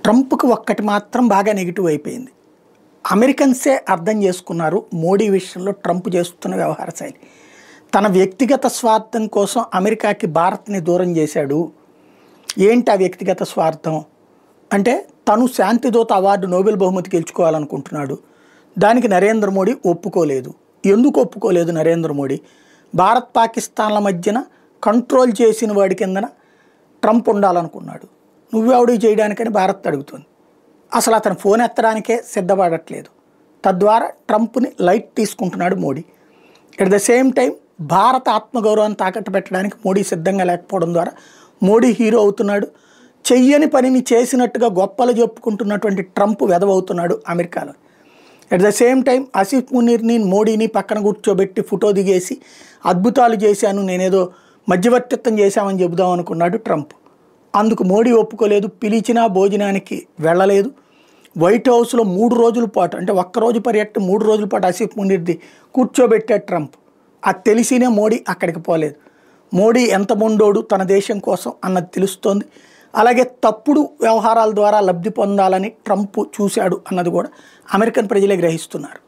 ట్రంప్‌కి ఒక్కటి మాత్రం బాగా నెగెటివ్ అయిపోయింది. అమెరికన్సే అర్థం చేసుకున్నారు మోడీ విషయంలో ట్రంప్ చేస్తున్న వ్యవహార శైలి. తన వ్యక్తిగత స్వార్థం కోసం అమెరికాకి భారత్‌ని దూరం చేశాడు. ఏంటి ఆ వ్యక్తిగత స్వార్థం? అంటే తను శాంతిదూత అవార్డు నోబెల్ బహుమతి గెలుచుకోవాలనుకుంటున్నాడు. దానికి నరేంద్ర మోడీ ఒప్పుకోలేదు. ఎందుకు ఒప్పుకోలేదు నరేంద్ర మోడీ? భారత్ పాకిస్తాన్ల మధ్యన కంట్రోల్ చేసిన వాడి కిందన ట్రంప్ ఉండాలనుకున్నాడు. నువ్వెవడు చేయడానికని భారత్ అడుగుతుంది. అసలు అతను ఫోన్ ఎత్తడానికే సిద్ధపడట్లేదు. తద్వారా ట్రంప్ని లైట్ తీసుకుంటున్నాడు Modi. At the same time భారత ఆత్మగౌరవాన్ని తాకట్టు పెట్టడానికి మోడీ సిద్ధంగా లేకపోవడం ద్వారా మోడీ హీరో అవుతున్నాడు. చెయ్యని పనిని చేసినట్టుగా గొప్పలు చెప్పుకుంటున్నటువంటి ట్రంప్ వెదవవుతున్నాడు అమెరికాలో. At the same time Asif మునీర్ని మోడీని పక్కన కూర్చోబెట్టి ఫోటో దిగేసి అద్భుతాలు చేశాను, నేనేదో మధ్యవర్తిత్వం చేశామని చెబుదాం అనుకున్నాడు ట్రంప్. అందుకు మోడీ ఒప్పుకోలేదు. పిలిచినా భోజనానికి వెళ్ళలేదు. వైట్ హౌస్లో 3 రోజుల పాటు, అంటే ఒక్కరోజు పర్యటన 3 రోజుల పాటు ఆసిఫ్ మునీర్ది కూర్చోబెట్టాడు ట్రంప్. అది తెలిసినే మోడీ అక్కడికి పోలేదు. మోడీ ఎంత మొండోడు తన దేశం కోసం అన్నది తెలుస్తోంది. అలాగే తప్పుడు వ్యవహారాల ద్వారా లబ్ధి పొందాలని ట్రంప్ చూశాడు అన్నది కూడా అమెరికన్ ప్రజలే గ్రహిస్తున్నారు.